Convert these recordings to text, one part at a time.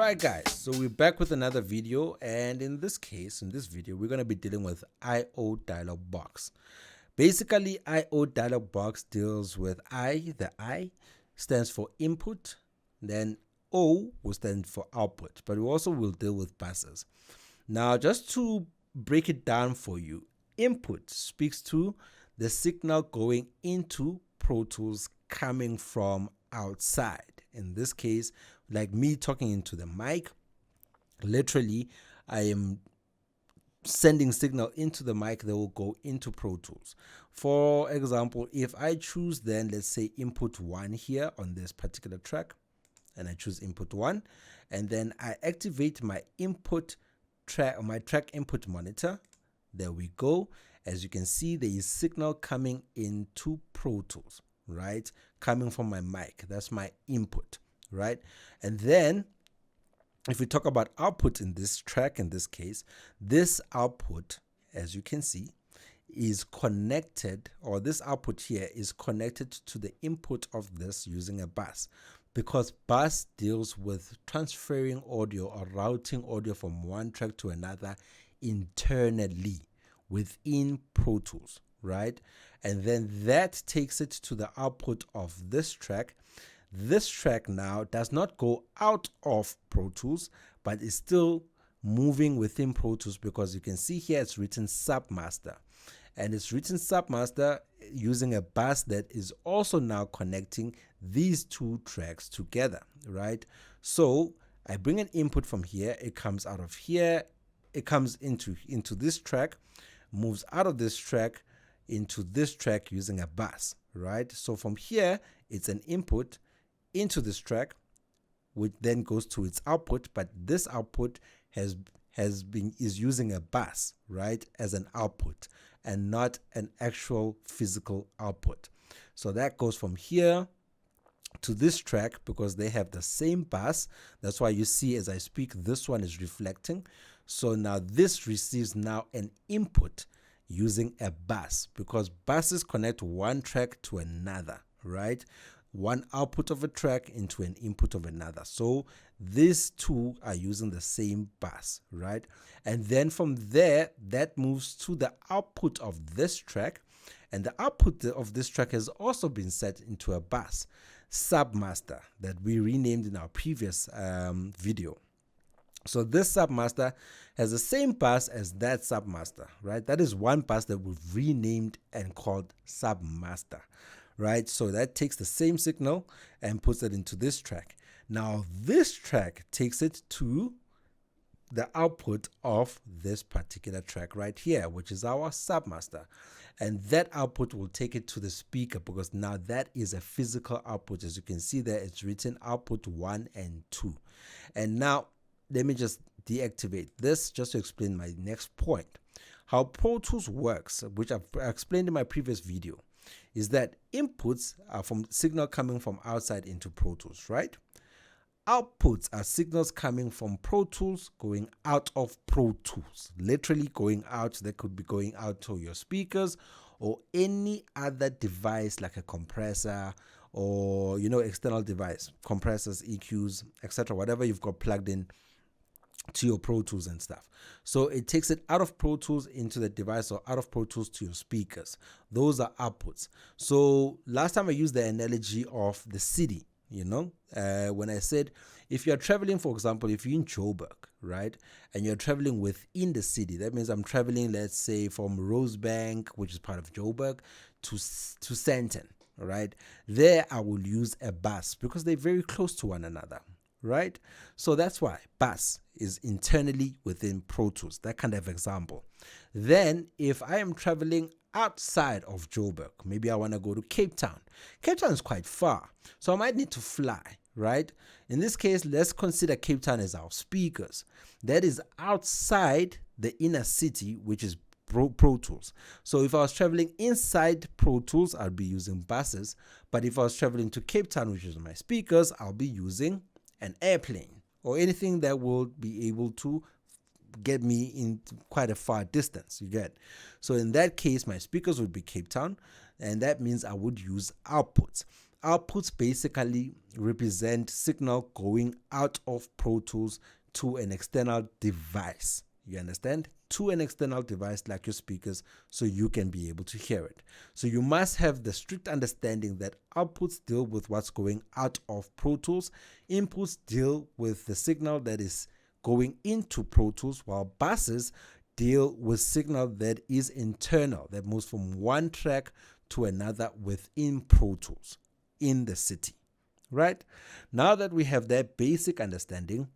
Alright guys, so we're back with another video, and in this video, we're going to be dealing with I/O Dialog Box. Basically, I/O Dialog Box deals with the I stands for input, then O will stand for output, but we also will deal with buses. Now, just to break it down for you, input speaks to the signal going into Pro Tools coming from outside. In this case, like me talking into the mic, literally I am sending signal into the mic that will go into Pro Tools. For example, if I choose then, let's say input 1 here on this particular track, and I choose input 1, and then I activate my input track, my track input monitor. There we go. As you can see, there is signal coming into Pro Tools, right? Coming from my mic. That's my input, right? And then if we talk about output in this track, in this case, this output, as you can see, is connected, or this output here is connected to the input of this using a bus, because bus deals with transferring audio or routing audio from one track to another internally within Pro Tools, right? And then that takes it to the output of this track. This track now does not go out of Pro Tools, but is still moving within Pro Tools, because you can see here it's written submaster, and it's written submaster using a bus that is also now connecting these two tracks together, right? So I bring an input from here, it comes out of here, it comes into this track, moves out of this track into this track using a bus, right? So from here, it's an input into this track, which then goes to its output, but this output is using a bus, right, as an output and not an actual physical output. So that goes from here to this track because they have the same bus. That's why you see as I speak, this one is reflecting. So now this receives now an input using a bus, because buses connect one track to another, right? One output of a track into an input of another. So these two are using the same bus, right? And then from there, that moves to the output of this track, and the output of this track has also been set into a bus, submaster, that we renamed in our previous video. So this submaster has the same bus as that submaster, right? That is one bus that we've renamed and called submaster, right? So that takes the same signal and puts it into this track. Now this track takes it to the output of this particular track right here, which is our submaster. And that output will take it to the speaker, because now that is a physical output. As you can see there, it's written output 1 and 2. And now let me just deactivate this just to explain my next point. How Pro Tools works, which I've explained in my previous video, is that inputs are from signal coming from outside into Pro Tools, right? Outputs are signals coming from Pro Tools going out of Pro Tools, literally going out. They could be going out to your speakers or any other device like a compressor or, you know, external device, compressors, EQs, etc., whatever you've got plugged in to your Pro Tools and stuff. So it takes it out of Pro Tools into the device, or out of Pro Tools to your speakers. Those are outputs. So last time I used the analogy of the city, you know, when I said if you're traveling, for example, if you're in Joburg, right, and you're traveling within the city, that means I'm traveling, let's say, from Rosebank, which is part of Joburg, to Sandton, right? There I will use a bus because they're very close to one another, right? So that's why bus is internally within Pro Tools, that kind of example. Then if I am traveling outside of Joburg, maybe I want to go to Cape Town. Cape Town is quite far, so I might need to fly, right? In this case, let's consider Cape Town as our speakers. That is outside the inner city, which is Pro Tools. So if I was traveling inside Pro Tools, I'll be using buses. But if I was traveling to Cape Town, which is my speakers, I'll be using an airplane or anything that will be able to get me in quite a far distance, you get. So in that case, my speakers would be Cape Town, and that means I would use outputs. Outputs basically represent signal going out of Pro Tools to an external device. You understand? To an external device like your speakers, so you can be able to hear it. So you must have the strict understanding that outputs deal with what's going out of Pro Tools, inputs deal with the signal that is going into Pro Tools, while buses deal with signal that is internal, that moves from one track to another within Pro Tools in the city. Right? Now that we have that basic understanding,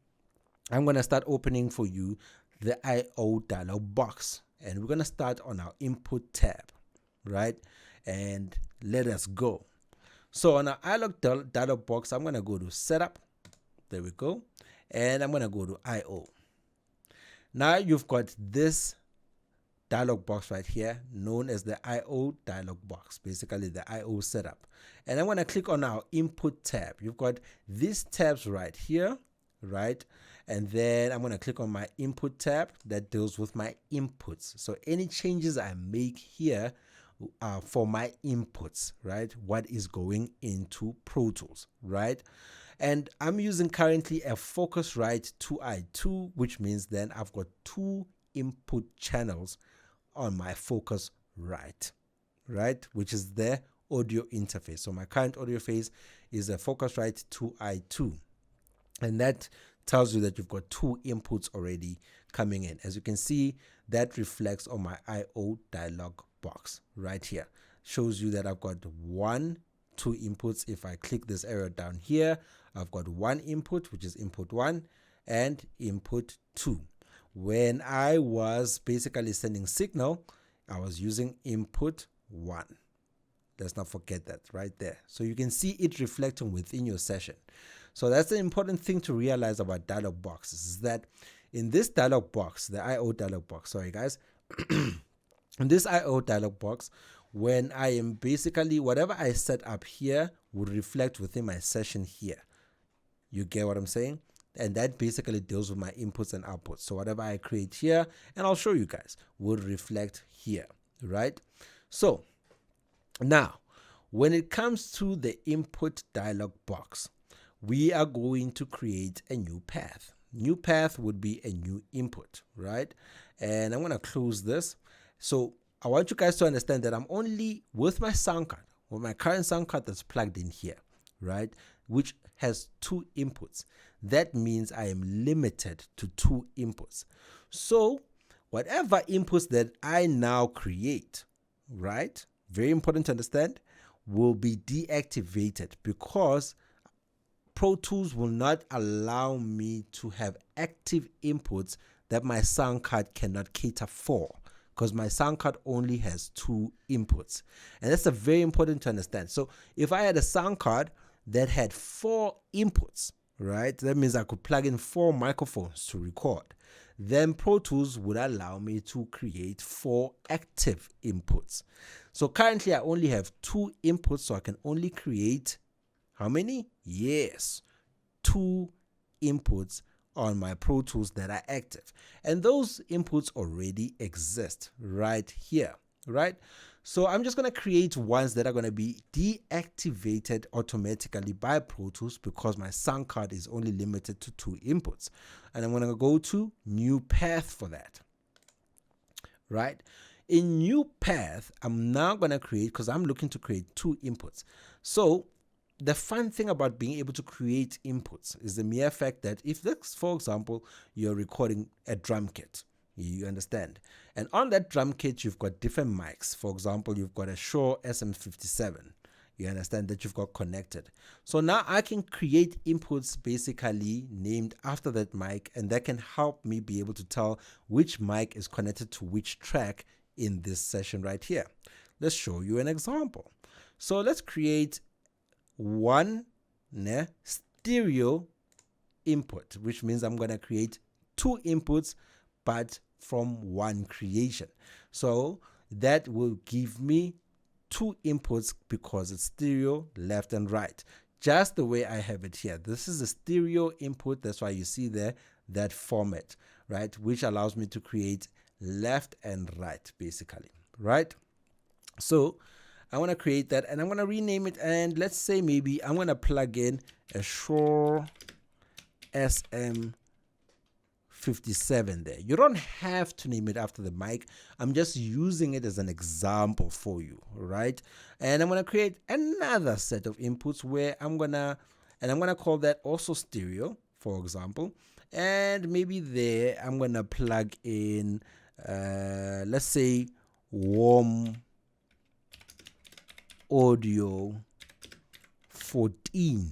I'm going to start opening for you the I/O dialog box, and we're going to start on our input tab, right? And let us go. So on our dialog box, I'm going to go to setup. There we go. And I'm going to go to I/O. Now you've got this dialog box right here known as the I/O dialog box, basically the I/O setup. And I'm going to click on our input tab. You've got these tabs right here, right? And then I'm going to click on my input tab that deals with my inputs. So any changes I make here are for my inputs, right? What is going into Pro Tools, right? And I'm using currently a Focusrite 2i2, which means then I've got 2 input channels on my Focusrite, right? Which is the audio interface. So my current audio phase is a Focusrite 2i2. And that tells you that you've got 2 inputs already coming in. As you can see, that reflects on my I/O dialog box right here. Shows you that I've got 2 inputs. If I click this arrow down here, I've got 1 input, which is input 1, and input 2. When I was basically sending signal, I was using input 1. Let's not forget that right there. So you can see it reflecting within your session. So that's the important thing to realize about dialog boxes, is that in this dialog box, the I/O dialog box, sorry guys, in this I/O dialog box, when I am basically, whatever I set up here would reflect within my session here. You get what I'm saying? And that basically deals with my inputs and outputs. So whatever I create here, and I'll show you guys, would reflect here, right? So now, when it comes to the input dialog box, we are going to create a new path. New path would be a new input, right? And I'm going to close this. So I want you guys to understand that I'm only with my sound card, with my current sound card that's plugged in here, right? Which has 2 inputs. That means I am limited to 2 inputs. So whatever inputs that I now create, right? Very important to understand, will be deactivated because Pro Tools will not allow me to have active inputs that my sound card cannot cater for, because my sound card only has 2 inputs. And that's a very important to understand. So if I had a sound card that had 4 inputs, right, that means I could plug in 4 microphones to record. Then Pro Tools would allow me to create 4 active inputs. So currently I only have 2 inputs, so I can only create how many? Yes, 2 inputs on my Pro Tools that are active. And those inputs already exist right here, right? So I'm just going to create ones that are going to be deactivated automatically by Pro Tools because my sound card is only limited to 2 inputs. And I'm going to go to new path for that, right? In new path, I'm now going to create, because I'm looking to create 2 inputs. So the fun thing about being able to create inputs is the mere fact that if this, for example, you're recording a drum kit, you understand, and on that drum kit you've got different mics. For example, you've got a Shure SM57, you understand, that you've got connected. So now I can create inputs basically named after that mic, and that can help me be able to tell which mic is connected to which track in this session right here. Let's show you an example. So let's create one stereo input, which means I'm going to create 2 inputs but from 1 creation. So that will give me 2 inputs because it's stereo, left and right, just the way I have it here. This is a stereo input, that's why you see there that format, right, which allows me to create left and right basically, right? So I want to create that, and I'm going to rename it, and let's say maybe I'm going to plug in a Shure SM57 there. You don't have to name it after the mic. I'm just using it as an example for you, right? And I'm going to create another set of inputs where I'm going to call that also stereo, for example. And maybe there I'm going to plug in, let's say, warm audio 14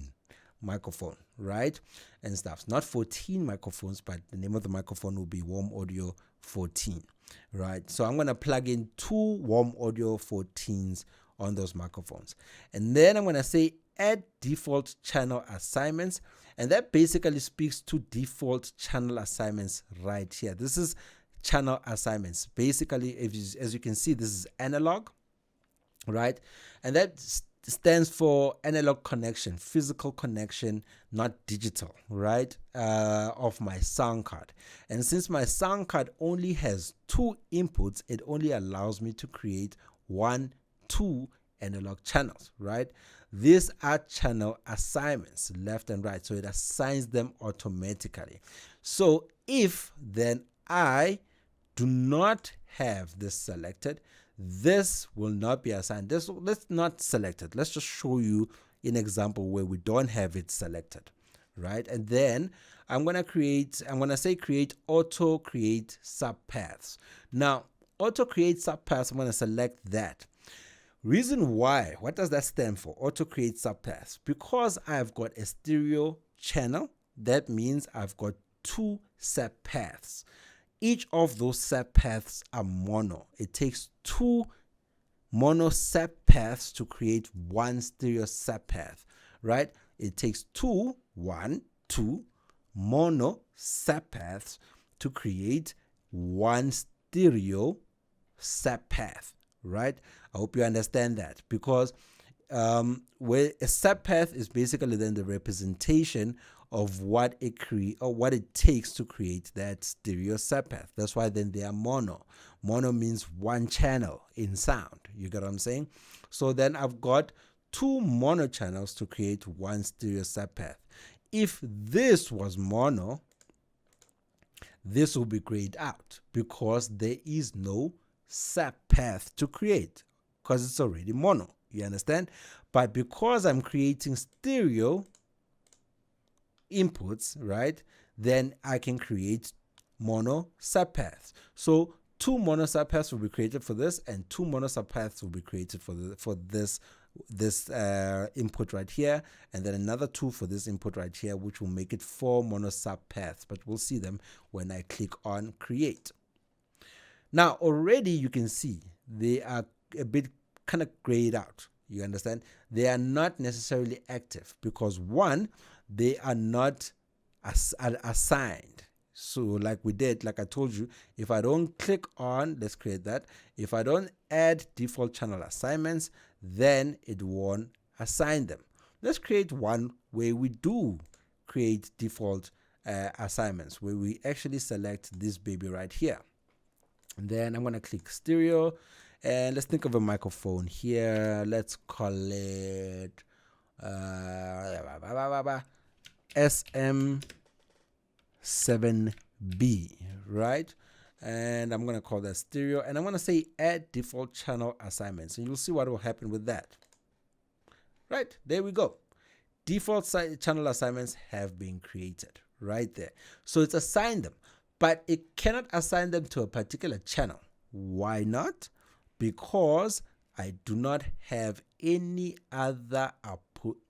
microphone, right? And stuff. Not 14 microphones, but the name of the microphone will be warm audio 14, right? So I'm going to plug in 2 warm audio 14s on those microphones. And then I'm going to say add default channel assignments. And that basically speaks to default channel assignments right here. This is channel assignments. Basically, as you can see, this is analog, right? And that stands for analog connection, physical connection, not digital, right? Of my sound card. And since my sound card only has 2 inputs, it only allows me to create 2 analog channels, right? These are channel assignments, left and right, so it assigns them automatically. So if then I do not have this selected, this will not be assigned. Let's not select it. Let's just show you an example where we don't have it selected, right? And then I'm going to say create auto create subpaths. Now, auto create subpaths, I'm going to select that. Reason why, what does that stand for? Auto create subpaths. Because I've got a stereo channel, that means I've got 2 subpaths. Each of those subpaths are mono. It takes 2 mono subpaths to create 1 stereo subpath, right? It takes 2 mono subpaths to create 1 stereo subpath, right? I hope you understand that, because where a subpath is basically then the representation of what it takes to create that stereo subpath. That's why then they are mono. Mono means 1 channel in sound. You get what I'm saying? So then I've got 2 mono channels to create 1 stereo subpath. If this was mono, this will be grayed out because there is no subpath to create because it's already mono. You understand? But because I'm creating stereo inputs, right, then I can create mono subpaths. So 2 mono subpaths will be created for this, and 2 mono subpaths will be created for this input right here, and then another 2 for this input right here, which will make it 4 mono subpaths, but we'll see them when I click on create. Now already you can see they are a bit kind of grayed out. You understand? They are not necessarily active because 1, they are not assigned. So like I told you, if I don't click on, let's create that. If I don't add default channel assignments, then it won't assign them. Let's create one where we do create default assignments, where we actually select this baby right here. And then I'm going to click stereo, and let's think of a microphone here. Let's call it SM7B, right? And I'm going to call that stereo, and I'm going to say add default channel assignments, and you'll see what will happen with that. Right, there we go. Default channel assignments have been created right there. So it's assigned them, but it cannot assign them to a particular channel. Why not? Because I do not have any other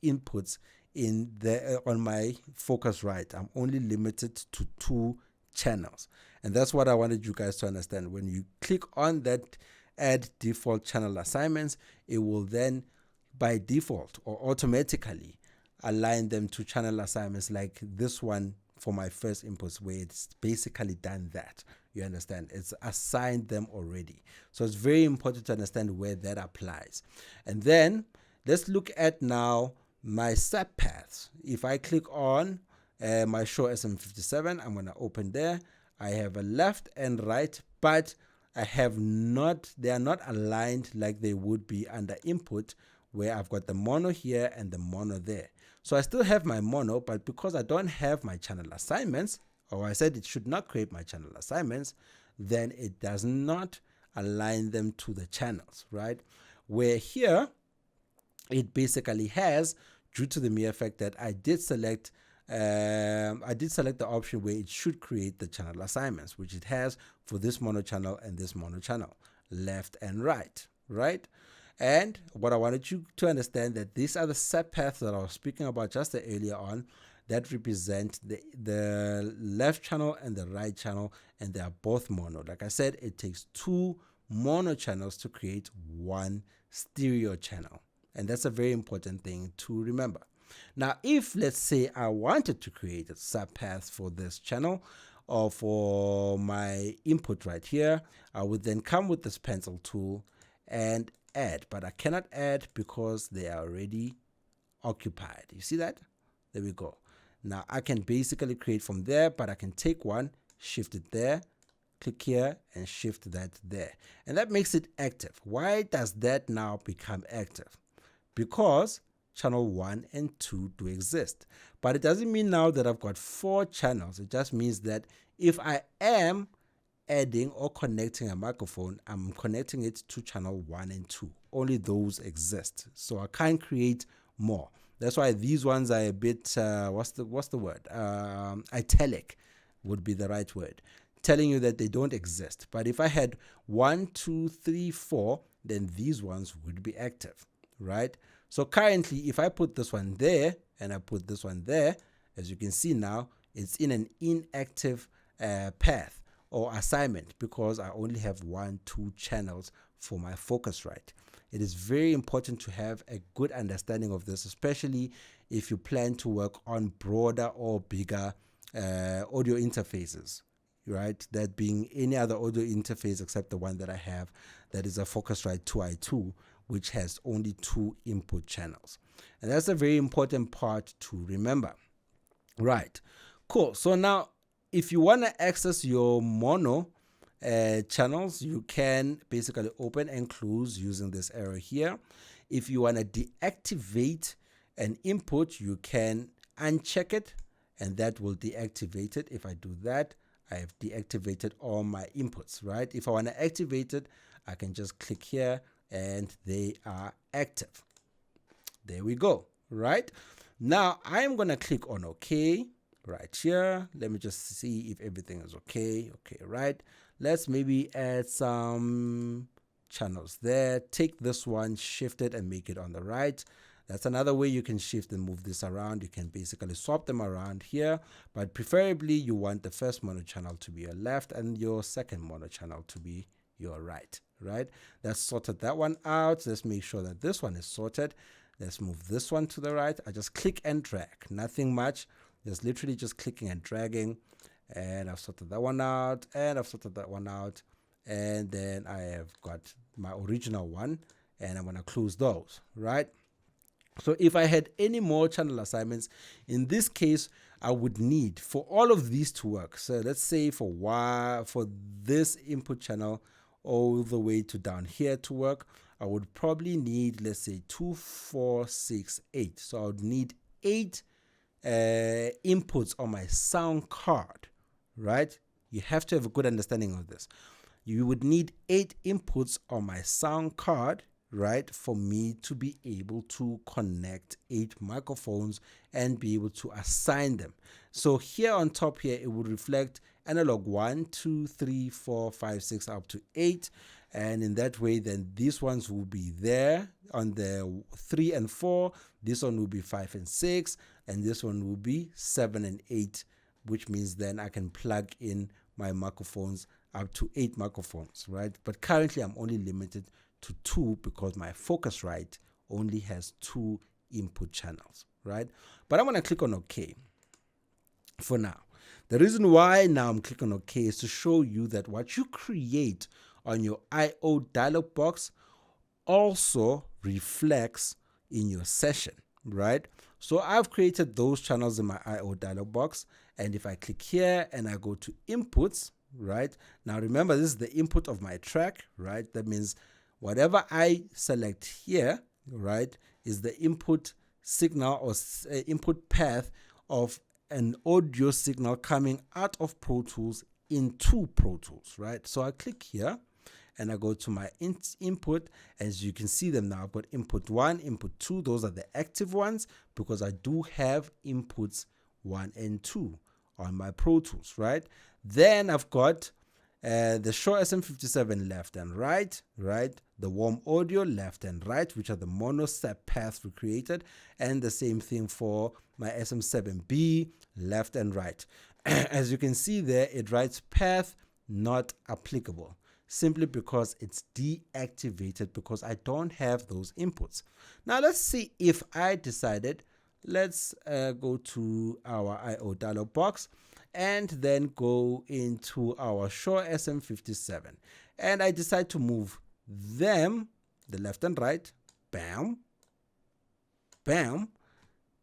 inputs in the on my Focusrite. I'm only limited to 2 channels, and that's what I wanted you guys to understand. When you click on that add default channel assignments, it will then by default or automatically align them to channel assignments like this one for my first inputs, where it's basically done that. You understand? It's assigned them already. So it's very important to understand where that applies. And then let's look at now my subpaths. If I click on my Shure SM57, I'm going to open there. I have a left and right, but they are not aligned like they would be under input, where I've got the mono here and the mono there. So I still have my mono, but because I don't have my channel assignments, or I said it should not create my channel assignments, then it does not align them to the channels, right? Where here, it basically has, due to the mere fact that I did select the option where it should create the channel assignments, which it has for this mono channel and this mono channel, left and right, right? And what I wanted you to understand, that these are the subpaths that I was speaking about just earlier on, that represent the left channel and the right channel, and they are both mono. Like I said, it takes two mono channels to create one stereo channel, and that's a very important thing to remember. Now, if let's say I wanted to create a subpath for this channel or for my input right here, I would then come with this pencil tool and add, but I cannot add because they are already occupied. You see that? There we go. Now I can basically create from there, but I can take one, shift it there, click here and shift that there, and that makes it active. Why does that now become active? Because channel 1 and 2 do exist, but it doesn't mean now that I've got 4 channels. It just means that if I am adding or connecting a microphone, I'm connecting it to channel 1 and 2. Only those exist, so I can't create more. That's why these ones are a bit what's the word, italic would be the right word, telling you that they don't exist. But if I had 1, 2, 3, 4, then these ones would be active, right? So currently, if I put this one there and I put this one there, as you can see now, it's in an inactive path or assignment, because I only have 1, 2 channels for my Focusrite. It is very important to have a good understanding of this, especially if you plan to work on broader or bigger audio interfaces, right? That being any other audio interface except the one that I have, that is a Focusrite 2i2, which has only 2 input channels. And that's a very important part to remember. Right, cool. So now, if you want to access your mono channels, you can basically open and close using this arrow here. If you want to deactivate an input, you can uncheck it, and that will deactivate it. If I do that, I have deactivated all my inputs, right? If I want to activate it, I can just click here and they are active. There we go, right? Now I'm going to click on OK right here. Let me just see if everything is okay. Okay, right. Let's maybe add some channels there. Take this one, shift it and make it on the right. That's another way you can shift and move this around. You can basically swap them around here, but preferably you want the first mono channel to be your left and your second mono channel to be your right, right? That's sorted that one out. Let's make sure that this one is sorted. Let's move this one to the right. I just click and drag, nothing much. There's literally just clicking and dragging, and I've sorted that one out, and I've sorted that one out, and then I have got my original one, and I'm going to close those, right? So if I had any more channel assignments, in this case, I would need, for all of these to work, so let's say for this input channel all the way to down here to work, I would probably need, let's say 2, 4, 6, 8. So I would need 8 inputs on my sound card, right? You have to have a good understanding of this. You would need 8 inputs on my sound card, right, for me to be able to connect 8 microphones and be able to assign them. So here on top here, it would reflect analog 1, 2, 3, 4, 5, 6 up to 8. And in that way, then these ones will be there on the 3 and 4. This one will be 5 and 6. And this one will be 7 and 8, which means then I can plug in my microphones up to 8 microphones, right? But currently I'm only limited to 2 because my Focusrite only has 2 input channels, right? But I'm going to click on OK for now. The reason why now I'm clicking OK is to show you that what you create on your I/O dialog box also reflects in your session, right? So I've created those channels in my I/O dialog box, and if I click here and I go to inputs, right? Now remember, this is the input of my track, right? That means whatever I select here, right, is the input signal or input path of an audio signal coming out of Pro Tools into Pro Tools, right? So I click here and I go to my input. As you can see them now, I've got input 1, input 2. Those are the active ones because I do have inputs 1 and 2 on my Pro Tools, right? Then I've got the Shure SM57 left and right, the warm audio left and right, which are the mono step paths we created, and the same thing for my SM7B left and right. As you can see there, it writes path not applicable, simply because it's deactivated because I don't have those inputs. Now let's see if I decided, let's go to our IO dialog box and then go into our Shure SM57, and I decide to move them, the left and right, bam, bam,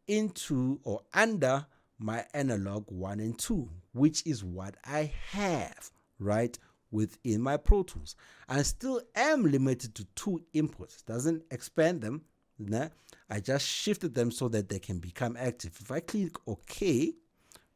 into or under my analog 1 and 2, which is what I have, right, within my Pro Tools. I still am limited to 2 inputs. Doesn't expand them. Nah? I just shifted them so that they can become active. If I click OK,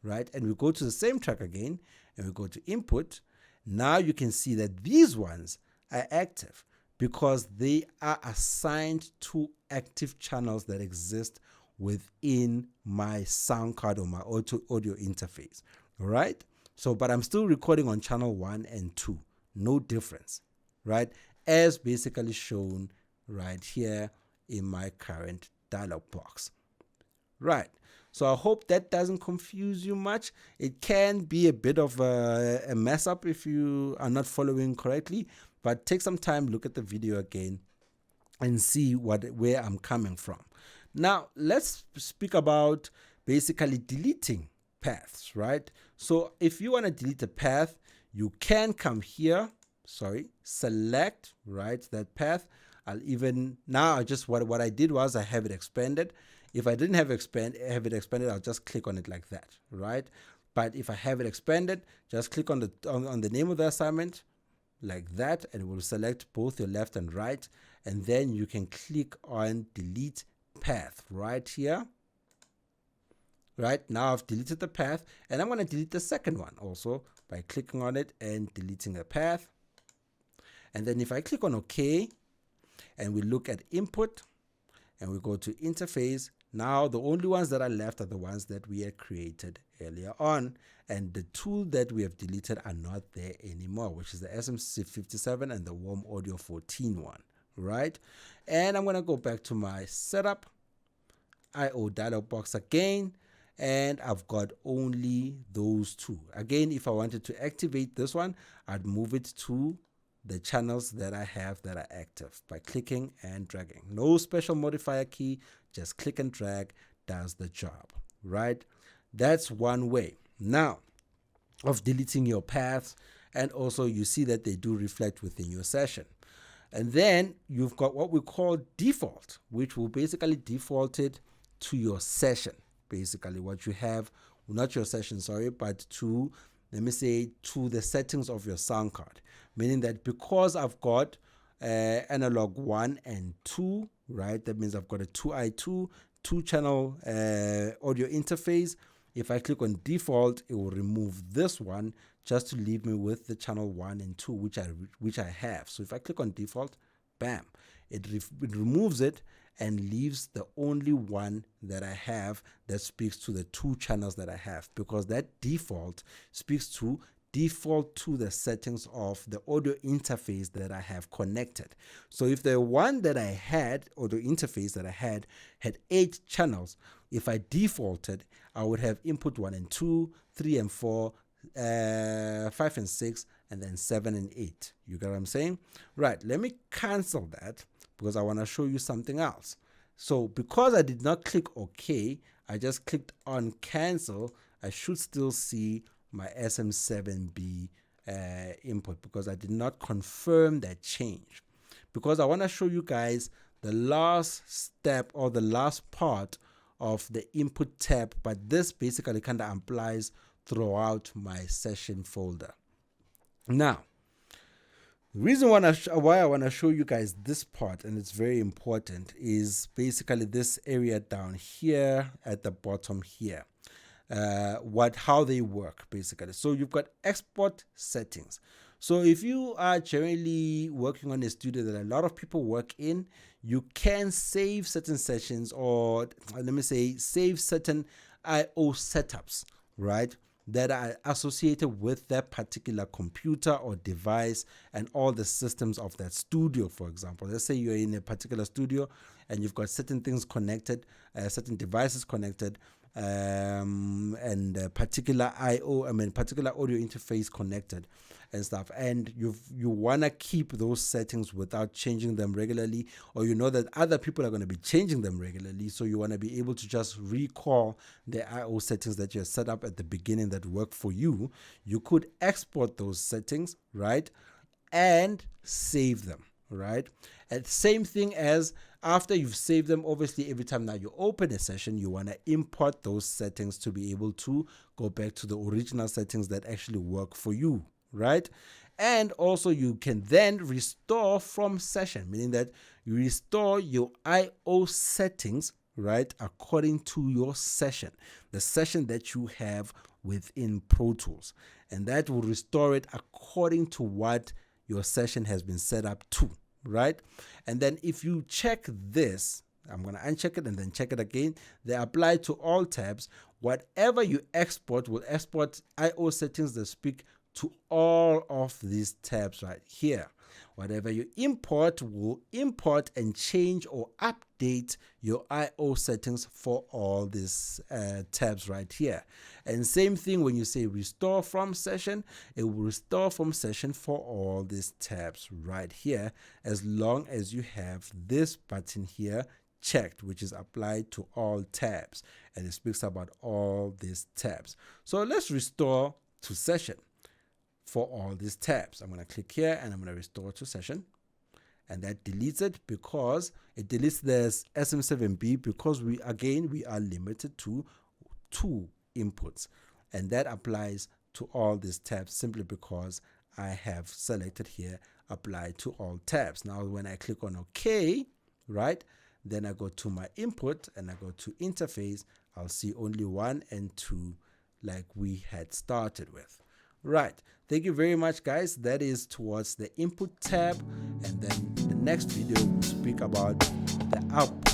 right, and we go to the same track again, and we go to input, now you can see that these ones are active because they are assigned to active channels that exist within my sound card or my audio interface, right? So, but I'm still recording on channel 1 and 2, no difference, right? As basically shown right here in my current dialog box, right? So I hope that doesn't confuse you much. It can be a bit of a mess up if you are not following correctly, but take some time, look at the video again and see where I'm coming from. Now let's speak about basically deleting paths, right? So if you want to delete a path, you can come here, select, right, that path. I'll even, now just what I did was I have it expanded. If I didn't have it expanded, I'll just click on it like that, right? But if I have it expanded, just click on the name of the assignment like that, and it will select both your left and right, and then you can click on delete path right here. Right now I've deleted the path, and I'm going to delete the second one also by clicking on it and deleting the path. And then if I click on OK and we look at input and we go to interface, now the only ones that are left are the ones that we had created earlier on, and the two that we have deleted are not there anymore, which is the SM57 and the warm audio 14 one, right? And I'm going to go back to my setup, IO dialog box again, and I've got only those two. Again, if I wanted to activate this one, I'd move it to the channels that I have that are active by clicking and dragging. No special modifier key, just click and drag does the job, right? That's one way now of deleting your paths, and also you see that they do reflect within your session. And then you've got what we call default, which will basically default it to your session. Basically what you have, not your session, but to, let me say, to the settings of your sound card. Meaning that because I've got analog 1 and 2, right? That means I've got a 2i2, 2-channel audio interface. If I click on default, it will remove this one just to leave me with the channel 1 and 2, which I have. So if I click on default, bam, it removes it and leaves the only one that I have that speaks to the 2 channels that I have, because that default speaks to default to the settings of the audio interface that I have connected. So if the one that I had, or the interface that I had 8 channels, if I defaulted, I would have input 1 and 2, 3 and 4, 5 and 6, and then 7 and 8. You get what I'm saying? Right, let me cancel that because I want to show you something else. So because I did not click OK, I just clicked on cancel, I should still see my SM7B input because I did not confirm that change. Because I want to show you guys the last step or the last part of the input tab, but this basically kind of applies throughout my session folder. Now, the reason why I want to show you guys this part, and it's very important, is basically this area down here at the bottom here. How they work basically. So you've got export settings. So if you are generally working on a studio that a lot of people work in, you can save certain sessions, or let me say save certain IO setups, right, that are associated with that particular computer or device and all the systems of that studio. For example, let's say you're in a particular studio and you've got certain things connected, certain devices connected, and particular particular audio interface connected and stuff, and you want to keep those settings without changing them regularly, or you know that other people are going to be changing them regularly, so you want to be able to just recall the IO settings that you set up at the beginning that work for you. You could export those settings, right, and save them, right? And same thing as after you've saved them, obviously every time now you open a session, you want to import those settings to be able to go back to the original settings that actually work for you, right? And also you can then restore from session, meaning that you restore your IO settings, right, according to your session, the session that you have within Pro Tools, and that will restore it according to what your session has been set up to, right? And then if you check this, I'm going to uncheck it and then check it again, they apply to all tabs. Whatever you export will export IO settings that speak to all of these tabs right here. Whatever you import will import and change or update your IO settings for all these tabs right here. And same thing when you say restore from session, it will restore from session for all these tabs right here, as long as you have this button here checked, which is applied to all tabs, and it speaks about all these tabs. So let's restore to session for all these tabs. I'm going to click here and I'm going to restore to session, and that deletes it because it deletes the SM7B, because we are limited to 2 inputs, and that applies to all these tabs simply because I have selected here apply to all tabs. Now when I click on OK, right, then I go to my input and I go to interface, I'll see only 1 and 2 like we had started with. Right, thank you very much guys. That is towards the input tab, and then in the next video we'll speak about the output